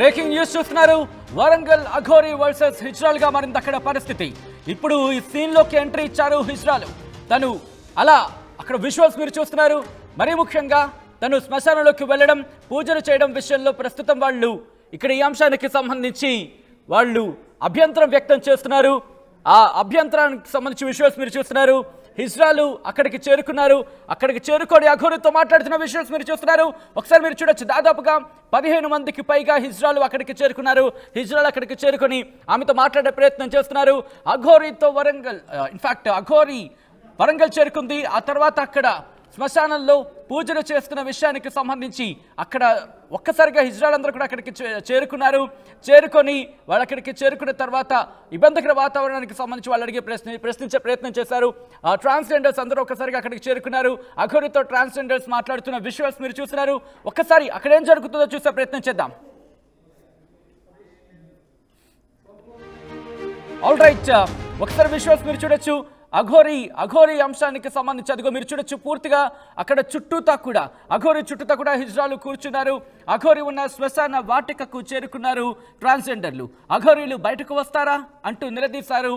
Breaking news చూస్తున్నారు. Warangal Aghori versus హిజ్రాల్ గా మారింది అక్కడ పరిస్థితి. ఇప్పుడు ఈ సీన్ లోకి ఎంట్రీ ఇచ్చారు హిజ్రాల్. తను అలా అక్కడ విజువల్స్ మీరు చూస్తున్నారు. మరీ ముఖ్యంగా తను శ్మశానంలోకి వెళ్ళడం, పూజలు చేయడం విషయంలో ప్రస్తుతం వాళ్ళు ఇక్కడ ఈ అంశానికి సంబంధించి వాళ్ళు అభ్యంతరం వ్యక్తం చేస్తున్నారు. ఆ అభ్యంతరానికి సంబంధించి విజువల్స్ మీరు చూస్తున్నారు. హిజ్రాలు అక్కడికి చేరుకున్నారు. అక్కడికి చేరుకొని అఘోరీతో మాట్లాడుతున్న విజువల్స్ మీరు చూస్తున్నారు. ఒకసారి మీరు చూడొచ్చు, దాదాపుగా 15 మందికి పైగా హిజ్రాలు అక్కడికి చేరుకున్నారు. హిజ్రాలు అక్కడికి చేరుకొని ఆమెతో మాట్లాడే ప్రయత్నం చేస్తున్నారు. అఘోరీతో ఇన్ఫాక్ట్ అఘోరీ వరంగల్ చేరుకుంది. ఆ తర్వాత అక్కడ శ్మశానంలో పూజలు చేస్తున్న విషయానికి సంబంధించి అక్కడ ఒక్కసారిగా హిజ్రాల్ అందరూ కూడా అక్కడికి చేరుకున్నారు. చేరుకొని వాళ్ళు అక్కడికి చేరుకున్న తర్వాత ఇబ్బందికర వాతావరణానికి సంబంధించి వాళ్ళు అడిగే ప్రశ్నించే ప్రయత్నం చేశారు. ట్రాన్స్జెండర్స్ అందరూ ఒక్కసారిగా అక్కడికి చేరుకున్నారు. అఘోరీతో ట్రాన్స్జెండర్స్ మాట్లాడుతున్న విజువల్స్ మీరు చూస్తున్నారు. ఒక్కసారి అక్కడ ఏం జరుగుతుందో చూసే ప్రయత్నం చేద్దాం. ఆల్ రైట్, ఒకసారి విజువల్స్ మీరు చూడొచ్చు. అఘోరీ అంశానికి సంబంధించి అదిగో మీరు చూడొచ్చు. పూర్తిగా అక్కడ అఘోరీ చుట్టూతా కూడా హిజ్రాలు కూర్చున్నారు. అఘోరీ ఉన్న శ్మశాన వాటికకు చేరుకున్నారు ట్రాన్స్జెండర్లు. అఘోరీలు బయటకు వస్తారా అంటూ నిలదీశారు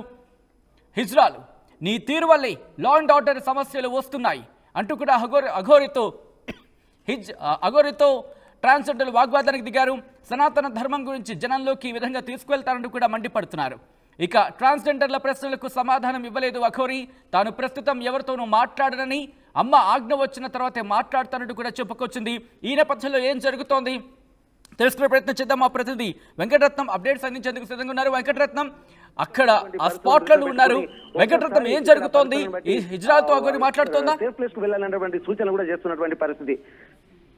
హిజ్రాలు. నీ తీరు వల్లే లా అండ్ ఆర్డర్ సమస్యలు వస్తున్నాయి అంటూ కూడా అఘోరీతో ట్రాన్స్జెండర్లు వాగ్వాదానికి దిగారు. సనాతన ధర్మం గురించి జనంలోకి ఈ విధంగా తీసుకువెళ్తారంటూ కూడా మండిపడుతున్నారు. ఇక ట్రాన్స్జెండర్ల ప్రశ్నలకు సమాధానం ఇవ్వలేదు అఘోరీ. తాను ప్రస్తుతం ఎవరితోనూ మాట్లాడనని, అమ్మ ఆజ్ఞ వచ్చిన తర్వాతే మాట్లాడతానంటూ కూడా చెప్పుకొచ్చింది. ఈ నేపథ్యంలో ఏం జరుగుతోంది తెలుసుకునే ప్రయత్నం చేద్దాం. మా ప్రతినిధి వెంకటరత్నం అప్డేట్స్ అందించేందుకు సిద్ధంగా ఉన్నారు. వెంకటరత్నం అక్కడ ఆ స్పాట్ లో ఉన్నారు. వెంకటరత్నం, ఏం జరుగుతోంది? ఈ హిజ్రాల్తో అఘోరీ మాట్లాడుతోందా? సేఫ్ ప్లేస్ కు వెళ్ళాలన్నటువంటి సూచన కూడా చేస్తున్నటువంటి పరిస్థితి.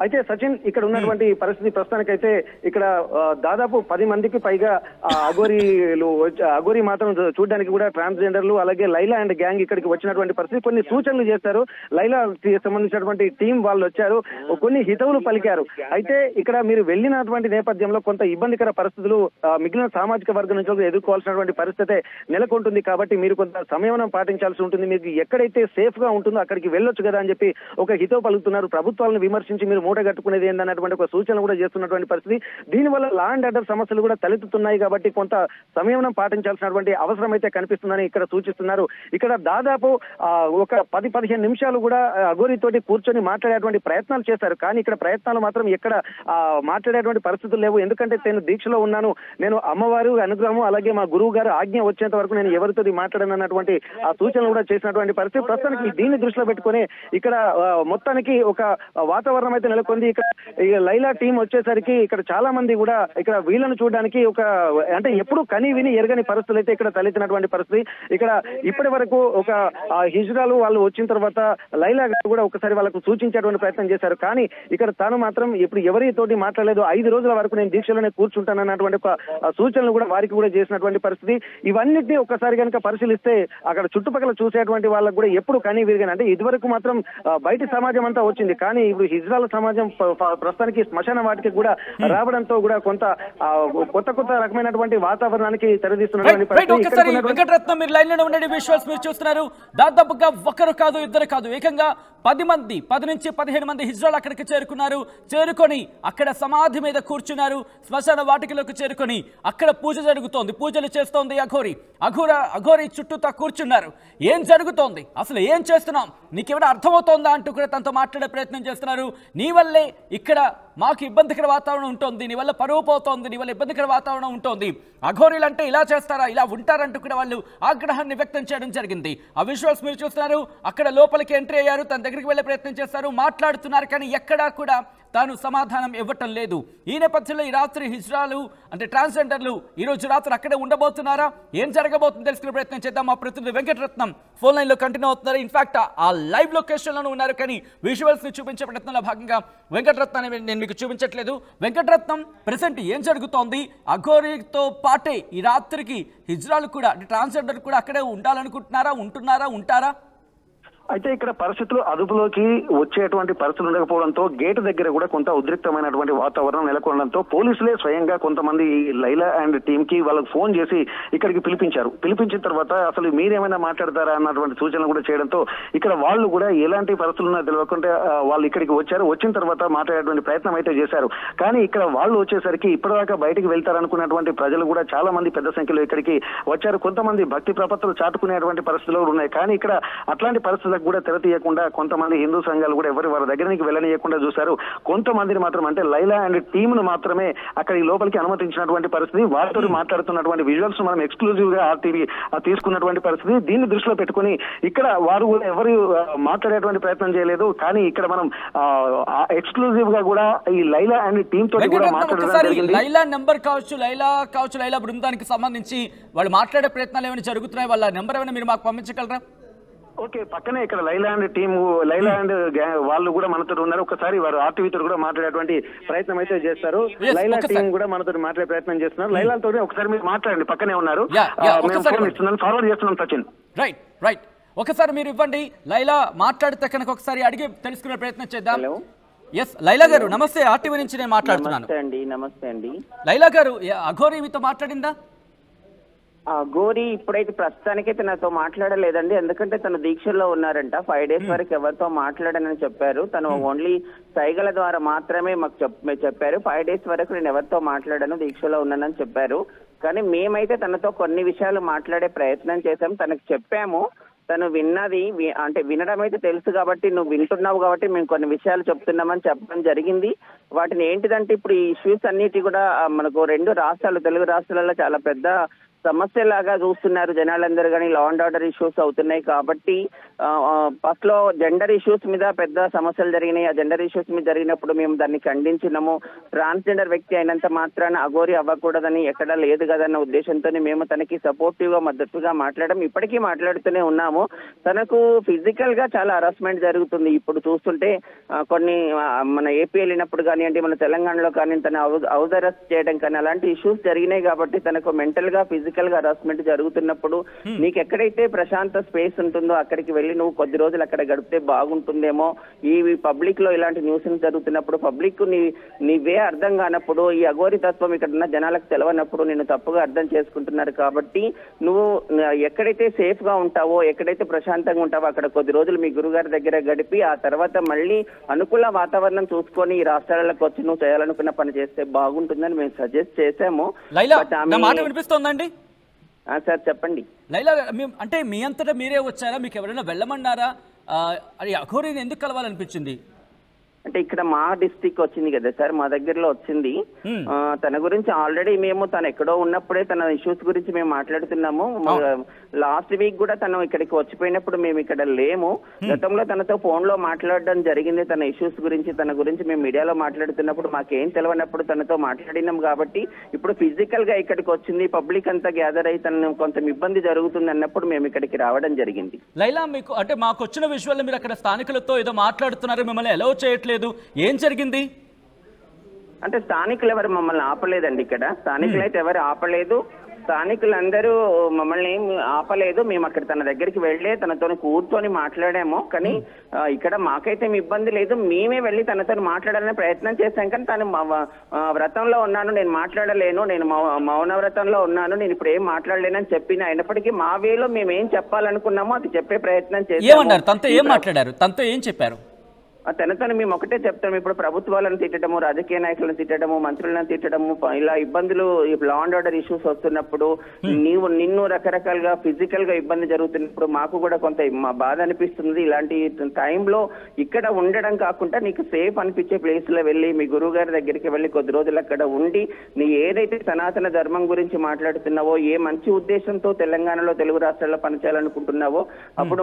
అయితే సచిన్, ఇక్కడ ఉన్నటువంటి పరిస్థితి ప్రస్తుతానికైతే ఇక్కడ దాదాపు 10 మందికి పైగా అఘోరీ మాత్రం చూడడానికి కూడా ట్రాన్స్జెండర్లు అలాగే లైలా అండ్ గ్యాంగ్ ఇక్కడికి వచ్చినటువంటి పరిస్థితి. కొన్ని సూచనలు చేస్తారు. లైలా సంబంధించినటువంటి టీం వాళ్ళు వచ్చారు, కొన్ని హితవులు పలికారు. అయితే ఇక్కడ మీరు వెళ్ళినటువంటి నేపథ్యంలో కొంత ఇబ్బందికర పరిస్థితులు మిగిలిన సామాజిక వర్గం నుంచి ఎదుర్కోవాల్సినటువంటి పరిస్థితి నెలకొంటుంది. కాబట్టి మీరు కొంత సంయమనం పాటించాల్సి ఉంటుంది. మీకు ఎక్కడైతే సేఫ్ గా ఉంటుందో అక్కడికి వెళ్ళొచ్చు కదా అని చెప్పి ఒక హితవు పలుకుతున్నారు. ప్రభుత్వాలను విమర్శించి మీరు మూట కట్టుకునేది ఏందన్నటువంటి ఒక సూచన కూడా చేస్తున్నటువంటి పరిస్థితి. దీనివల్ల లా అండ్ ఆర్డర్ సమస్యలు కూడా తలెత్తుతున్నాయి. కాబట్టి కొంత సంయమనం పాటించాల్సినటువంటి అవసరం అయితే కనిపిస్తుందని ఇక్కడ సూచిస్తున్నారు. ఇక్కడ దాదాపు ఒక 10-15 నిమిషాలు కూడా అఘోరీతోటి కూర్చొని మాట్లాడేటువంటి ప్రయత్నాలు చేశారు. కానీ ఇక్కడ ప్రయత్నాలు మాత్రం ఎక్కడ మాట్లాడేటువంటి పరిస్థితులు లేవు. ఎందుకంటే నేను దీక్షలో ఉన్నాను, నేను అమ్మవారు అనుగ్రహం అలాగే మా గురువు గారు ఆజ్ఞ వచ్చేంత వరకు నేను ఎవరితో మాట్లాడనన్నటువంటి ఆ సూచనలు కూడా చేసినటువంటి పరిస్థితి. ప్రస్తుతానికి దీన్ని దృష్టిలో పెట్టుకుని ఇక్కడ మొత్తానికి ఒక వాతావరణం అయితే నెలకొంది. ఇక్కడ లైలా టీం వచ్చేసరికి ఇక్కడ చాలా మంది కూడా ఇక్కడ వీళ్ళను చూడడానికి అంటే ఎప్పుడు కని విని ఎరగని పరిస్థితులు అయితే ఇక్కడ తలెత్తినటువంటి పరిస్థితి. ఇక్కడ ఇప్పటి వరకు ఒక హిజ్రాలు వాళ్ళు వచ్చిన తర్వాత లైలా కూడా ఒకసారి వాళ్ళకు సూచించేటువంటి ప్రయత్నం చేశారు. కానీ ఇక్కడ తాను మాత్రం ఇప్పుడు ఎవరితోటి మాట్లాడలేదు. 5 రోజుల వరకు నేను దీక్షలోనే కూర్చుంటానన్నటువంటి ఒక సూచనలు కూడా వారికి కూడా చేసినటువంటి పరిస్థితి. ఇవన్నిటినీ ఒక్కసారి కనుక పరిశీలిస్తే అక్కడ చుట్టుపక్కల చూసేటువంటి వాళ్ళకు కూడా ఎప్పుడు కని విరిగాను. అంటే ఇదివరకు మాత్రం బయట సమాజం అంతా వచ్చింది, కానీ ఇప్పుడు హిజ్రాల సమాజం ప్రస్తుతానికి శ్మశాన వాటికి కూడా రావడంతో కూడా కొంత కొత్త రకమైనటువంటి వాతావరణానికి తెరదీస్తున్నటువంటి పరిస్థితి. వెంకటరత్నం, మీరు లైన్ లో ఉండండి. విజువల్స్ మీరు చూస్తున్నారు. దాదాపుగా ఒకరు కాదు, ఇద్దరు కాదు, ఏకంగా 10 నుంచి 15 మంది హిజ్రాలు అక్కడికి చేరుకున్నారు. చేరుకొని అక్కడ సమాధి మీద కూర్చున్నారు. శ్మశాన వాటికలోకి చేరుకొని అక్కడ పూజ జరుగుతోంది, పూజలు చేస్తోంది అఘోరీ చుట్టూతా కూర్చున్నారు. ఏం జరుగుతోంది, అసలు ఏం చేస్తున్నాం, నీకేమైనా అర్థమవుతోందా అంటూ కూడా తనతో మాట్లాడే ప్రయత్నం చేస్తున్నారు. నీ వల్లే ఇక్కడ మాకు ఇబ్బందికర వాతావరణం ఉంటుంది, నీ వల్ల పరువు పోతోంది, నీ వల్ల ఇబ్బందికర వాతావరణం ఉంటుంది, అఘోరీలు అంటే ఇలా చేస్తారా, ఇలా ఉంటారంటూ కూడా వాళ్ళు ఆగ్రహాన్ని వ్యక్తం చేయడం జరిగింది. ఆ విజువల్స్ మీరు చూస్తున్నారు. అక్కడ లోపలికి ఎంట్రీ అయ్యారు, తన దగ్గరికి వెళ్ళే ప్రయత్నం చేస్తారు, మాట్లాడుతున్నారు, కానీ ఎక్కడా కూడా తాను సమాధానం ఇవ్వటం లేదు. ఈ నేపథ్యంలో ఈ రాత్రి హిజ్రాలు అంటే ట్రాన్స్జెండర్లు ఈ రోజు రాత్రి అక్కడే ఉండబోతున్నారా, ఏం జరగబోతుందో తెలుసుకునే ప్రయత్నం చేద్దాం. మా ప్రతినిధి వెంకటరత్నం ఫోన్ లైన్ లో కంటిన్యూ అవుతున్నారు. ఇన్ఫాక్ట్ ఆ లైవ్ లొకేషన్ లోనే ఉన్నారు, కానీ విజువల్స్ ని చూపించే ప్రయత్నంలో భాగంగా వెంకటరత్నాన్ని నేను మీకు చూపించట్లేదు. వెంకటరత్నం, ప్రెసెంట్ ఏం జరుగుతోంది? అఘోరీతో పాటే ఈ రాత్రికి హిజ్రాలు కూడా అంటే ట్రాన్స్జెండర్ కూడా అక్కడే ఉండాలనుకుంటున్నారా, ఉంటారా? అయితే ఇక్కడ పరిస్థితులు అదుపులోకి వచ్చేటువంటి పరిస్థితులు ఉండకపోవడంతో గేటు దగ్గర కూడా కొంత ఉద్రిక్తమైనటువంటి వాతావరణం నెలకొనడంతో పోలీసులే స్వయంగా కొంతమంది లైలా అండ్ టీమ్ కి వాళ్ళకి ఫోన్ చేసి ఇక్కడికి పిలిపించారు. పిలిపించిన తర్వాత అసలు మీరేమైనా మాట్లాడతారా అన్నటువంటి సూచనలు కూడా చేయడంతో ఇక్కడ వాళ్ళు కూడా ఎలాంటి పరిస్థితులు ఉన్నాయో తెలియకుండా వాళ్ళు ఇక్కడికి వచ్చారు. వచ్చిన తర్వాత మాట్లాడేటువంటి ప్రయత్నం అయితే చేశారు. కానీ ఇక్కడ వాళ్ళు వచ్చేసరికి ఇప్పటిదాకా బయటికి వెళ్తారనుకున్నటువంటి ప్రజలు కూడా చాలా మంది పెద్ద సంఖ్యలో ఇక్కడికి వచ్చారు. కొంతమంది భక్తి ప్రపత్తులు చాటుకునేటువంటి పరిస్థితులు ఉన్నాయి. కానీ ఇక్కడ అట్లాంటి పరిస్థితులు కూడా తెర తీయకుండా కొంతమంది హిందూ సంఘాలు కూడా వారి దగ్గరికి వెళ్ళనీయకుండా చూశారు. కొంతమందిని మాత్రం అంటే లైలా అండ్ టీమ్ ను మాత్రమే అక్కడి లోపలికి అనుమతించినటువంటి పరిస్థితి. వారితో మాట్లాడుతున్నటువంటి విజువల్స్ మనం ఎక్స్క్లూజివ్ గా ఆర్టీవీ తీసుకున్నటువంటి పరిస్థితి. దీన్ని దృష్టిలో పెట్టుకుని ఇక్కడ వారు కూడా ఎవరు మాట్లాడేటువంటి ప్రయత్నం చేయలేదు. కానీ ఇక్కడ మనం ఎక్స్క్లూజివ్ గా కూడా ఈ లైలా అండ్ టీమ్ తోటి కూడా మాట్లాడడం జరిగింది. లైలా నెంబర్ కావచ్చు, లైలా బృందానికి సంబంధించి వాళ్ళు మాట్లాడే ప్రయత్నాలు ఏమైనా జరుగుతున్నాయి? వాళ్ళ నెంబర్ ఏమైనా మీరు మాకు పంపించగలరా? ఓకే, పక్కనే ఇక్కడ Laila and team, Laila and వాళ్ళు కూడా మనతో ఉన్నారు. ఒకసారి వారు ఆర్టీవీతో కూడా మాట్లాడేటువంటి ప్రయత్నం అయితే చేస్తారు. లైలా టీమ్ కూడా మనతో మాట్లాడే ప్రయత్నం చేస్తున్నారు. లైలాతో ఒకసారి మీరు మాట్లాడండి, పక్కనే ఉన్నారు. ఫార్వర్డ్ చేస్తున్నాం సచిన్. రైట్ ఒకసారి మీరు ఇవ్వండి. లైలా మాట్లాడితే కనుక ఒకసారి అడిగి తెలుసుకునే ప్రయత్నం చేద్దాం. ఎస్ లైలా గారు నమస్తే, ఆర్టీవీ నుంచి నేను మాట్లాడుతున్నాను. నమస్తే అండి. లైలా గారు అఘోరి మీతో మాట్లాడిందా? గోరి ఇప్పుడైతే ప్రస్తుతానికైతే నాతో మాట్లాడలేదండి. ఎందుకంటే తను దీక్షల్లో ఉన్నారంట. 5 days వరకు ఎవరితో మాట్లాడనని చెప్పారు. తను ఓన్లీ సైగల ద్వారా మాత్రమే మాకు చెప్పారు. 5 days వరకు నేను ఎవరితో మాట్లాడాను, దీక్షలో ఉన్నానని చెప్పారు. కానీ మేమైతే తనతో కొన్ని విషయాలు మాట్లాడే ప్రయత్నం చేశాం. తనకు చెప్పాము, తను విన్నది అంటే వినడం అయితే తెలుసు కాబట్టి, నువ్వు వింటున్నావు కాబట్టి మేము కొన్ని విషయాలు చెప్తున్నామని చెప్పడం జరిగింది. వాటిని ఏంటిదంటే ఇప్పుడు ఈ ఇష్యూస్ అన్నిటి కూడా మనకు 2 రాష్ట్రాలు, తెలుగు రాష్ట్రాలలో చాలా పెద్ద సమస్యలాగా చూస్తున్నారు జనాలందరూ. కానీ లా అండ్ ఆర్డర్ ఇష్యూస్ అవుతున్నాయి కాబట్టి ఫస్ట్ లో జెండర్ ఇష్యూస్ మీద పెద్ద సమస్యలు జరిగినాయి. ఆ జెండర్ ఇష్యూస్ మీద జరిగినప్పుడు మేము దాన్ని ఖండించినాము. ట్రాన్స్జెండర్ వ్యక్తి అయినంత మాత్రాన అఘోరి అవ్వకూడదని ఎక్కడా లేదు కదన్న ఉద్దేశంతో మేము తనకి సపోర్టివ్ గా మద్దతుగా మాట్లాడడం ఇప్పటికీ మాట్లాడుతూనే ఉన్నాము. తనకు ఫిజికల్ గా చాలా హరాస్మెంట్ జరుగుతుంది. ఇప్పుడు చూస్తుంటే కొన్ని మన ఏపీ వెళ్ళినప్పుడు కానివ్వండి, మన తెలంగాణలో కానీ తన హౌస్ అరెస్ట్ చేయడం కానీ అలాంటి ఇష్యూస్ జరిగినాయి కాబట్టి తనకు మెంటల్ గా ఫిజికల్ గా హరాస్మెంట్ జరుగుతున్నప్పుడు నీకు ఎక్కడైతే ప్రశాంత స్పేస్ ఉంటుందో అక్కడికి వెళ్ళి నువ్వు కొద్ది రోజులు అక్కడ గడిపితే బాగుంటుందేమో. ఈ పబ్లిక్ లో ఇలాంటి న్యూస్ జరుగుతున్నప్పుడు పబ్లిక్ నీవే అర్థం కానప్పుడు, ఈ అఘోరి తత్వం ఇక్కడ ఉన్న జనాలకు తెలవనప్పుడు నేను తప్పుగా అర్థం చేసుకుంటున్నారు. కాబట్టి నువ్వు ఎక్కడైతే సేఫ్ గా ఉంటావో, ఎక్కడైతే ప్రశాంతంగా ఉంటావో అక్కడ కొద్ది రోజులు మీ గురుగారి దగ్గర గడిపి ఆ తర్వాత మళ్ళీ అనుకూల వాతావరణం చూసుకొని ఈ రాష్ట్రాలకు వచ్చి నువ్వు చేయాలనుకున్న పని చేస్తే బాగుంటుందని మేము సజెస్ట్ చేశాము. వినిపిస్తోందండి సార్ చెప్పండి. లైలా అంటే మీ అంతటా మీరే వచ్చారా? మీకు ఎవరైనా వెళ్ళమన్నారా? అది అఘోరిని ఎందుకు కలవాలనిపించింది? అంటే ఇక్కడ మా డిస్ట్రిక్ట్ వచ్చింది కదా సార్, మా దగ్గరలో వచ్చింది. తన గురించి ఆల్రెడీ మేము తను ఎక్కడో ఉన్నప్పుడే తన ఇష్యూస్ గురించి మేము మాట్లాడుతున్నాము. లాస్ట్ వీక్ కూడా తను ఇక్కడికి వచ్చిపోయినప్పుడు మేము ఇక్కడ లేము. గతంలో తనతో ఫోన్ లో మాట్లాడడం జరిగింది. తన ఇష్యూస్ గురించి, తన గురించి మేము మీడియాలో మాట్లాడుతున్నప్పుడు మాకేం తెలియనప్పుడు తనతో మాట్లాడినాం. కాబట్టి ఇప్పుడు ఫిజికల్ గా ఇక్కడికి వచ్చింది, పబ్లిక్ అంతా గ్యాదర్ అయి తను కొంచెం ఇబ్బంది జరుగుతుంది అన్నప్పుడు మేము ఇక్కడికి రావడం జరిగింది. లైలా మీకు అంటే మాకు వచ్చిన విషయాల్లో మీరు అక్కడ స్థానికులతో ఏదో మాట్లాడుతున్నారు, మిమ్మల్ని అలౌ చేయట్లేదు, ఏం జరిగింది? అంటే స్థానికులు ఎవరు మమ్మల్ని ఆపలేదండి. ఇక్కడ స్థానికులు అయితే ఎవరు ఆపలేదు. స్థానికులందరూ మమ్మల్ని ఆపలేదు. మేము అక్కడ తన దగ్గరికి వెళ్ళే తనతో కూర్చొని మాట్లాడాము. కానీ ఇక్కడ మాకైతే ఇబ్బంది లేదు. మేమే వెళ్ళి తనతో మాట్లాడాలనే ప్రయత్నం చేశాం. కానీ తను వ్రతంలో ఉన్నాను, నేను మాట్లాడలేను, నేను మౌన వ్రతంలో ఉన్నాను, నేను ఇప్పుడు ఏం మాట్లాడలేనని చెప్పిన అయినప్పటికీ మా వేలో మేము ఏం చెప్పాలనుకున్నామో అది చెప్పే ప్రయత్నం చేశాము. తనతో ఏం మాట్లాడారు? తనతో ఏం చెప్పారు? తనతో మేము ఒకటే చెప్తాము, ఇప్పుడు ప్రభుత్వాలను తిట్టడము, రాజకీయ నాయకులను తిట్టడము, మంత్రులను తిట్టడము, ఇలా ఇబ్బందులు లా అండ్ ఆర్డర్ ఇష్యూస్ వస్తున్నప్పుడు నిన్ను రకరకాలుగా ఫిజికల్ గా ఇబ్బంది జరుగుతున్నప్పుడు మాకు కూడా కొంత బాధ అనిపిస్తుంది. ఇలాంటి టైంలో ఇక్కడ ఉండడం కాకుండా నీకు సేఫ్ అనిపించే ప్లేస్ లో వెళ్ళి మీ గురువు గారి దగ్గరికి వెళ్ళి కొద్ది రోజులు అక్కడ ఉండి నీ ఏదైతే సనాతన ధర్మం గురించి మాట్లాడుతున్నావో, ఏ మంచి ఉద్దేశంతో తెలంగాణలో తెలుగు రాష్ట్రాల్లో పనిచేయాలనుకుంటున్నావో అప్పుడు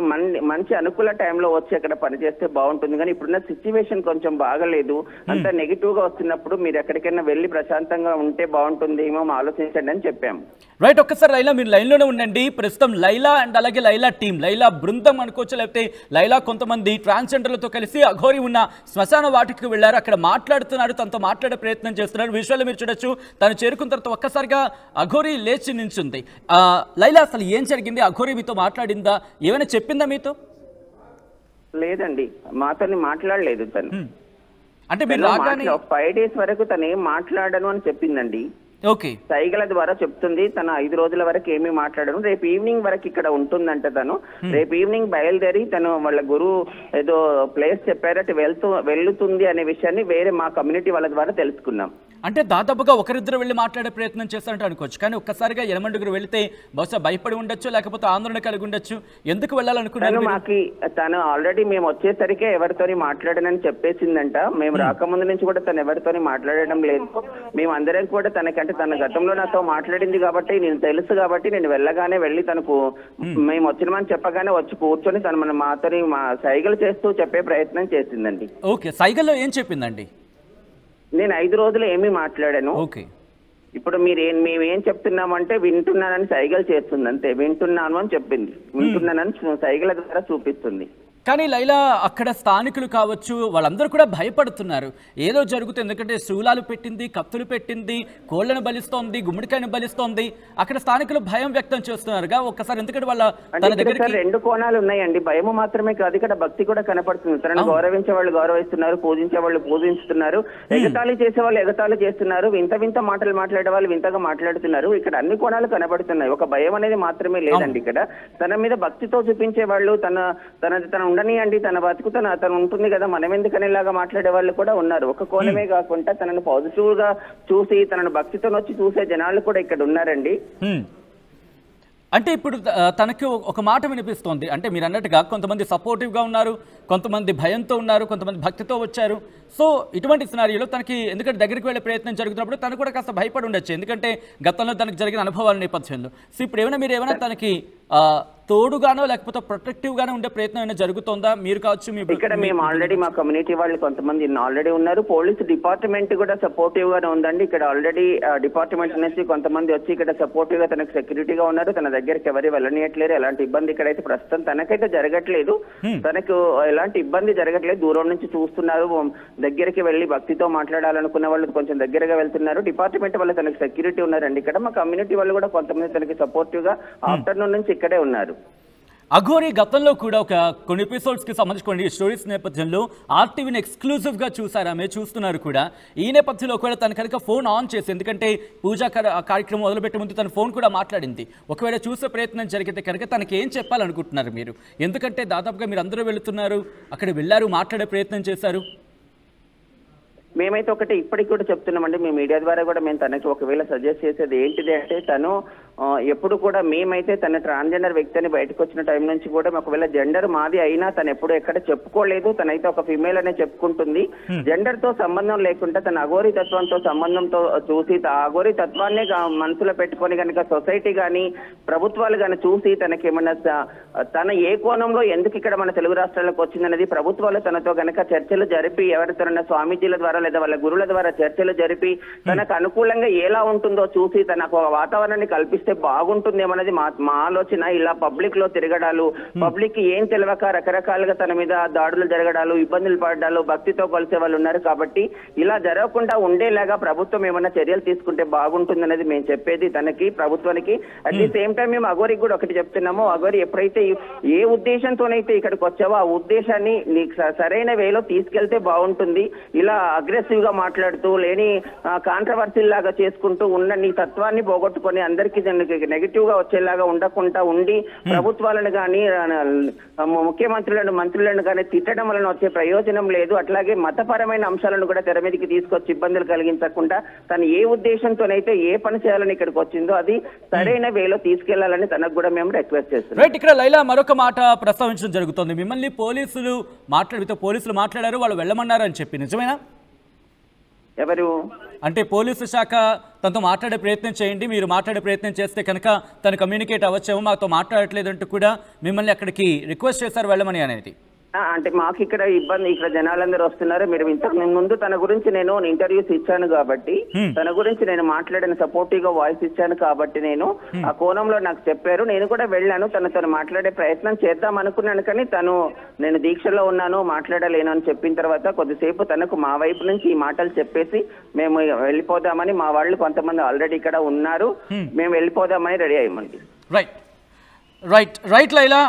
మంచి అనుకూల టైంలో వచ్చి అక్కడ పనిచేస్తే బాగుంటుంది. కానీ ఇప్పుడు సిచ్యువేషన్ కొంచెం బాగలేదు, అంత నెగిటివ్ గా వస్తున్నప్పుడు మీరు ఎక్కడికైనా వెళ్ళి ప్రశాంతంగా ఉంటే బాగుంటుందేమో ఆలోచించండి అని చెప్పాము. రైట్, ఒక్కసారి లైలా మీరు లైన్లోనే ఉండండి. ప్రస్తుతం లైలా అండ్ అలాగే లైలా టీం, లైలా బృందం అనుకోవచ్చు, లేకపోతే లైలా కొంతమంది ట్రాన్స్జెండర్లతో కలిసి అఘోరి ఉన్న శ్మశాన వాటికి వెళ్ళారు. అక్కడ మాట్లాడుతున్నారు, తనతో మాట్లాడే ప్రయత్నం చేస్తున్నారు. విజువల్ మీరు చూడొచ్చు. తను చేరుకున్న తర్వాత ఒక్కసారిగా అఘోరి లేచి నించుంది. లైలా అసలు ఏం జరిగింది? అఘోరి మీతో మాట్లాడిందా? ఏమైనా చెప్పిందా మీతో? లేదండి, మాతో మాట్లాడలేదు తను. అంటే మీరు 5 days వరకు తను ఏం మాట్లాడను అని చెప్పిందండి. ఓకే, సైగల ద్వారా చెప్తుంది. తను 5 రోజుల వరకు ఏమీ మాట్లాడను, రేపు ఈవినింగ్ వరకు ఇక్కడ ఉంటుందంట. తను రేపు ఈవినింగ్ బయలుదేరి తను వాళ్ళ గురువు ఏదో ప్లేస్ చెప్పారట వెళ్తుంది అనే విషయాన్ని వేరే మా కమ్యూనిటీ వాళ్ళ ద్వారా తెలుసుకున్నాం. అంటే దాదాపుగా ఒకరిద్దరు వెళ్ళి మాట్లాడే ప్రయత్నం చేస్తారంటే అనుకోవచ్చు, కానీ ఒక్కసారిగా ఎనమండుగురు వెళితే బహుశా భయపడి ఉండొచ్చు, లేకపోతే ఆందోళన కలిగి ఉండొచ్చు. ఎందుకు వెళ్ళాలనుకున్నాను? తను ఆల్రెడీ మేము వచ్చేసరికి ఎవరితోని మాట్లాడనని చెప్పేసిందంట. మేము రాకముందు నుంచి కూడా తను ఎవరితోని మాట్లాడడం లేదు. మేము అందరం కూడా తనకంటే తన గతంలో నాతో మాట్లాడింది కాబట్టి నేను తెలుసు కాబట్టి నేను వెళ్ళగానే వెళ్ళి తనకు మేము వచ్చినామని చెప్పగానే వచ్చి కూర్చొని తను మాతోని మా సైగలు చేస్తూ చెప్పే ప్రయత్నం చేసిందండి. ఓకే, సైగల్లో ఏం చెప్పిందండి? నేను 5 రోజులు ఏమీ మాట్లాడాను. ఓకే, ఇప్పుడు మేమేం చెప్తున్నామంటే వింటున్నానని సైగలు చేస్తుంది అంతే. వింటున్నాను అని చెప్పింది, వింటున్నానని సైగల ద్వారా చూపిస్తుంది. కానీ లైలా అక్కడ స్థానికులు కావచ్చు వాళ్ళందరూ కూడా భయపడుతున్నారు, ఏదో జరుగుతుంది. ఎందుకంటే శూలాలు పెట్టింది, కత్తులు పెట్టింది, కోళ్లను బలిస్తోంది, గుమ్మడికాయను బలిస్తోంది. అక్కడ స్థానికులు భయం వ్యక్తం చేస్తున్నారుగా ఒక్కసారి. ఎందుకంటే వాళ్ళ తన దగ్గర 2 కోణాలు ఉన్నాయండి. భయం మాత్రమే కాదు, ఇక్కడ భక్తి కూడా కనపడుతుంది. తనను గౌరవించే వాళ్ళు గౌరవిస్తున్నారు, పూజించే వాళ్ళు పూజిస్తున్నారు, ఎగతాళి చేసే వాళ్ళు ఎగతాళి చేస్తున్నారు, వింత వింత మాటలు మాట్లాడే వాళ్ళు వింతగా మాట్లాడుతున్నారు. ఇక్కడ అన్ని కోణాలు కనబడుతున్నాయి. ఒక భయం అనేది మాత్రమే లేదండి ఇక్కడ. తన మీద భక్తితో చూపించే వాళ్ళు తన ఉండనియండి, తన బతుకు తను ఉంటుంది కదా, మనం ఎందుకనేలాగా మాట్లాడే వాళ్ళు కూడా ఉన్నారు. ఒక కోణమే కాకుండా తనను పాజిటివ్ గా చూసి తనను భక్తితో వచ్చి చూసే జనాలు కూడా ఇక్కడ ఉన్నారండి. అంటే ఇప్పుడు తనకి ఒక మాట వినిపిస్తోంది, అంటే మీరు అన్నట్టుగా కొంతమంది సపోర్టివ్గా ఉన్నారు, కొంతమంది భయంతో ఉన్నారు, కొంతమంది భక్తితో వచ్చారు. సో ఇటువంటి సినారియోలో తనకి ఎందుకంటే దగ్గరికి వెళ్ళే ప్రయత్నం జరుగుతున్నప్పుడు తను కూడా కాస్త భయపడి ఉండొచ్చు, ఎందుకంటే గతంలో తనకు జరిగిన అనుభవాల నేపథ్యంలో. సో ఇప్పుడు మీరు ఏమైనా తనకి తోడుగానో లేకపోతే ప్రొటెక్టివ్ గానే ఉండే ప్రయత్నం ఏమైనా జరుగుతుందా? మీరు కావచ్చు, ఇక్కడ మేము ఆల్రెడీ మా కమ్యూనిటీ వాళ్ళు కొంతమంది ఆల్రెడీ ఉన్నారు. పోలీస్ డిపార్ట్మెంట్ కూడా సపోర్టివ్ గానే ఉందండి. ఇక్కడ ఆల్రెడీ డిపార్ట్మెంట్ నుంచి కొంతమంది వచ్చి ఇక్కడ సపోర్టివ్ గా తనకు సెక్యూరిటీగా ఉన్నారు. తన దగ్గరికి ఎవరు వెళ్ళనియట్లేరు. ఎలాంటి ఇబ్బంది ఇక్కడైతే ప్రస్తుతం తనకైతే జరగట్లేదు. తనకు ఎలాంటి ఇబ్బంది జరగట్లేదు. దూరం నుంచి చూస్తున్నారు. దగ్గరికి వెళ్ళి భక్తితో మాట్లాడాలనుకున్న వాళ్ళు కొంచెం దగ్గరగా వెళ్తున్నారు. డిపార్ట్మెంట్ వాళ్ళు తనకు సెక్యూరిటీ ఉన్నారండి. ఇక్కడ మా కమ్యూనిటీ వాళ్ళు కూడా కొంతమంది తనకి సపోర్టివ్ గా ఆఫ్టర్నూన్ నుంచి ఇక్కడే ఉన్నారు. అఘోరి గతంలో కూడా కొన్ని ఎపిసోడ్స్ కి సంబంధించి కొన్ని స్టోరీస్ నేపథ్యంలో ఆర్టీవీని ఎక్స్క్లూజివ్ గా చూసారు, ఆమె చూస్తున్నారు కూడా. ఈ నేపథ్యంలో ఒకవేళ తన కనుక ఫోన్ ఆన్ చేసి, ఎందుకంటే పూజా కార్యక్రమం మొదలుపెట్టే ముందు తన ఫోన్ కూడా మాట్లాడింది, ఒకవేళ చూసే ప్రయత్నం జరిగితే కనుక తనకి ఏం చెప్పాలనుకుంటున్నారు మీరు? ఎందుకంటే దాదాపుగా మీరు అందరూ వెళుతున్నారు, అక్కడ వెళ్ళారు, మాట్లాడే ప్రయత్నం చేశారు. మేమైతే ఒకటి ఇప్పటికి కూడా చెప్తున్నామండి, మీ మీడియా ద్వారా కూడా మేము తనకి ఒకవేళ సజెస్ట్ చేసేది ఏంటిది అంటే, తను ఎప్పుడు కూడా మేమైతే తన ట్రాన్స్జెండర్ వ్యక్తి అని బయటకు వచ్చిన టైం నుంచి కూడా ఒకవేళ జెండర్ మాది అయినా తను ఎప్పుడు ఎక్కడ చెప్పుకోలేదు. తనైతే ఒక ఫిమేల్ అనే చెప్పుకుంటుంది. జెండర్ తో సంబంధం లేకుండా తన అఘోరి తత్వంతో సంబంధంతో చూసి అఘోరి తత్వాన్ని మనసులో పెట్టుకొని కనుక సొసైటీ కానీ ప్రభుత్వాలు కానీ చూసి తనకి ఏమన్నా తన ఏ కోణంలో ఎందుకు ఇక్కడ మన తెలుగు రాష్ట్రాలకు వచ్చిందనేది ప్రభుత్వాలు తనతో కనుక చర్చలు జరిపి, ఎవరితోనన్నా స్వామీజీల ద్వారా లేదా వాళ్ళ గురువుల ద్వారా చర్చలు జరిపి తనకు అనుకూలంగా ఎలా ఉంటుందో చూసి తనకు వాతావరణాన్ని కల్పిస్తే బాగుంటుందేమన్నది మా ఆలోచన. ఇలా పబ్లిక్ లో తిరగడాలు, పబ్లిక్ ఏం తెలియక రకరకాలుగా తన మీద దాడులు జరగడాలు, ఇబ్బందులు పడ్డాలు, భక్తితో కొలిసే వాళ్ళు ఉన్నారు. కాబట్టి ఇలా జరగకుండా ఉండేలాగా ప్రభుత్వం ఏమన్నా చర్యలు తీసుకుంటే బాగుంటుందనేది మేము చెప్పేది తనకి, ప్రభుత్వానికి. అట్ ది సేమ్ టైం మేము అఘోరికి కూడా ఒకటి చెప్తున్నాము, అఘోరి ఎప్పుడైతే ఏ ఉద్దేశంతోనైతే ఇక్కడికి వచ్చావో ఆ ఉద్దేశాన్ని నీకు సరైన వేలో తీసుకెళ్తే బాగుంటుంది. ఇలా అగ్రెసివ్ గా మాట్లాడుతూ లేని కాంట్రవర్సీ లాగా చేసుకుంటూ ఉన్న నీ తత్వాన్ని పోగొట్టుకొని అందరికీ నెగిటివ్ గా వచ్చేలాగా ఉండకుండా ఉండి ప్రభుత్వాలను కానీ మంత్రులను కానీ తిట్టడం వలన వచ్చే ప్రయోజనం లేదు. అట్లాగే మతపరమైన అంశాలను కూడా తెర మీదకి తీసుకొచ్చి ఇబ్బందులు కలిగించకుండా తను ఏ ఉద్దేశంతోనైతే ఏ పని చేయాలని ఇక్కడికి వచ్చిందో అది సరైన వేలో తీసుకెళ్లాలని తనకు కూడా మేము రిక్వెస్ట్ చేస్తున్నాం. ఇక్కడ లైలా మరొక మాట ప్రస్తావించడం జరుగుతుంది, మిమ్మల్ని పోలీసులు మాట్లాడారు, వాళ్ళు వెళ్ళమన్నారు అని చెప్పి, నిజమేనా? ఎవరు అంటే పోలీసు శాఖ తనతో మాట్లాడే ప్రయత్నం చేయండి, మీరు మాట్లాడే ప్రయత్నం చేస్తే కనుక తను కమ్యూనికేట్ అవ్వచ్చేమో, మాతో మాట్లాడట్లేదంటూ కూడా మిమ్మల్ని అక్కడికి రిక్వెస్ట్ చేశారు వెళ్ళమని అనేది. అంటే మాకు ఇక్కడ ఇబ్బంది, ఇక్కడ జనాలందరూ వస్తున్నారు. మీరు ఇంతకు ముందు తన గురించి నేను ఇంటర్వ్యూస్ ఇచ్చాను కాబట్టి తన గురించి నేను మాట్లాడిన సపోర్టివ్ గా వాయిస్ ఇచ్చాను కాబట్టి నేను ఆ కోణంలో నాకు చెప్పారు. నేను కూడా వెళ్ళాను, తనతో మాట్లాడే ప్రయత్నం చేద్దాం అనుకున్నాను. కానీ నేను దీక్షలో ఉన్నాను, మాట్లాడలేను అని చెప్పిన తర్వాత కొద్దిసేపు తనకు మా వైపు నుంచి ఈ మాటలు చెప్పేసి మేము వెళ్ళిపోదామని, మా వాళ్ళు కొంతమంది ఆల్రెడీ ఇక్కడ ఉన్నారు, మేము వెళ్ళిపోదామని రెడీ అయ్యామండి. రైట్. రైట్ లైలా,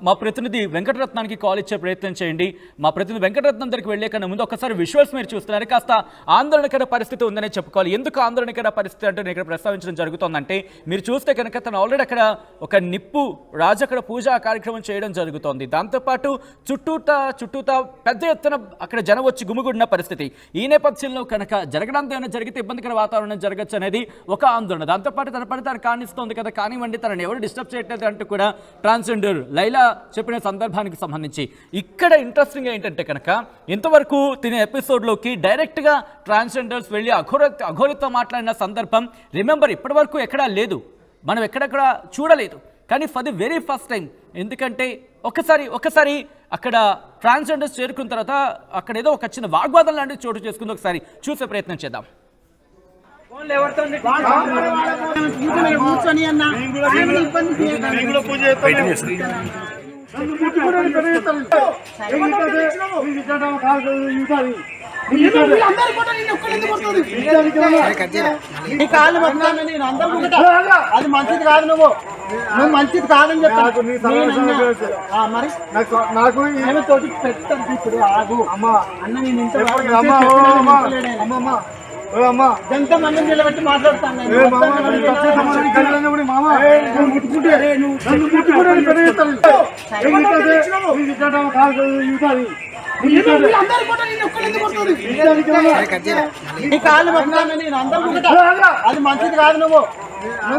మా ప్రతినిధి వెంకటరత్నానికి కాల్ ఇచ్చే ప్రయత్నం చేయండి. మా ప్రతినిధి వెంకటరత్నం దగ్గరికి వెళ్ళే కన్నా ముందు ఒకసారి విజువల్స్ మీరు చూస్తున్నారు, కాస్త ఆందోళనకర పరిస్థితి ఉందనే చెప్పుకోవాలి. ఎందుకు ఆందోళనకర పరిస్థితి అంటే నేను ఇక్కడ ప్రస్తావించడం జరుగుతోందంటే, మీరు చూస్తే కనుక తను ఆల్రెడీ అక్కడ ఒక నిప్పు రాజు అక్కడ పూజా కార్యక్రమం చేయడం జరుగుతోంది. దాంతోపాటు చుట్టూతా పెద్ద ఎత్తున అక్కడ జనం వచ్చి గుమిగూడిన పరిస్థితి. ఈ నేపథ్యంలో కనుక జరగడానికి ఏమైనా జరిగితే ఇబ్బందికర వాతావరణం జరగచ్చు అనేది ఒక ఆందోళన. దాంతోపాటు తన పని తను కానిస్తోంది కదా, కానివ్వండి, తనని ఎవరు డిస్టర్బ్ చేయట్లేదు అంటూ కూడా ట్రాన్స్జెండర్ లైలా చెప్పిన సందర్భానికి సంబంధించి ఇక్కడ ఇంట్రెస్టింగ్ ఏంటంటే కనుక ఇంతవరకు తినే ఎపిసోడ్లోకి డైరెక్ట్గా ట్రాన్స్జెండర్స్ వెళ్ళి అఘోరితో మాట్లాడిన సందర్భం రిమెంబర్ ఇప్పటి వరకు ఎక్కడా లేదు, మనం ఎక్కడెక్కడ చూడలేదు. కానీ for the very first time, ఎందుకంటే ఒకసారి అక్కడ ట్రాన్స్జెండర్స్ చేరుకున్న తర్వాత అక్కడ ఏదో ఒక చిన్న వాగ్వాదం లాంటిది చోటు చేసుకుంది. ఒకసారి చూసే ప్రయత్నం చేద్దాం. అది మంచిది కాదు, నువ్వు మంచిది కాదని చెప్తాను. మరి నాకు ఏమో తోటి పెడతాను ఇప్పుడు. ఆగు అన్న, నేను ఇంత ఎంత మందిని నిలబెట్టి మాట్లాడుతాను. అది మంచిది కాదు, నువ్వు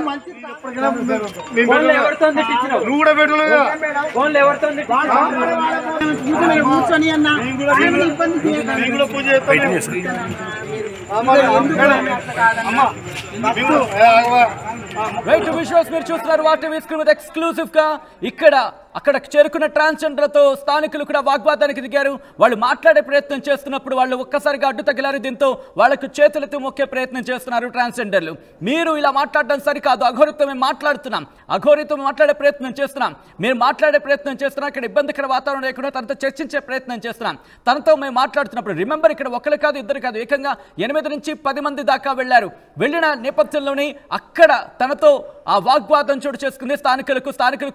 మంచిది కూర్చొని అన్న రైట్ విజువల్స్ మీరు చూస్తున్నారు వాటివి స్క్రీన్ మీద ఎక్స్క్లూసివ్ గా. అక్కడ చేరుకున్న ట్రాన్స్జెండర్లతో స్థానికులు కూడా వాగ్వాదానికి దిగారు. వాళ్ళు మాట్లాడే ప్రయత్నం చేస్తున్నప్పుడు వాళ్ళు ఒక్కసారిగా అడ్డు తగిలారు. దీంతో వాళ్ళకు చేతులెత్తి మొక్కే ప్రయత్నం చేస్తున్నారు ట్రాన్స్జెండర్లు. మీరు ఇలా మాట్లాడడం సరికాదు, అఘోరితో మేము మాట్లాడుతున్నాం, అఘోరితో మాట్లాడే ప్రయత్నం చేస్తున్నాం, మీరు మాట్లాడే ప్రయత్నం చేస్తున్నాం, ఇక్కడ ఇబ్బందికర వాతావరణం లేకుండా తనతో చర్చించే ప్రయత్నం చేస్తున్నాం, తనతో మేము మాట్లాడుతున్నప్పుడు రిమెంబర్ ఇక్కడ ఒకరు కాదు ఇద్దరు కాదు, ఏకంగా 8 నుంచి 10 మంది దాకా వెళ్ళారు. వెళ్ళిన నేపథ్యంలోనే అక్కడ తనతో ఆ వాగ్వాదం చోటు చేసుకుంది. స్థానికులు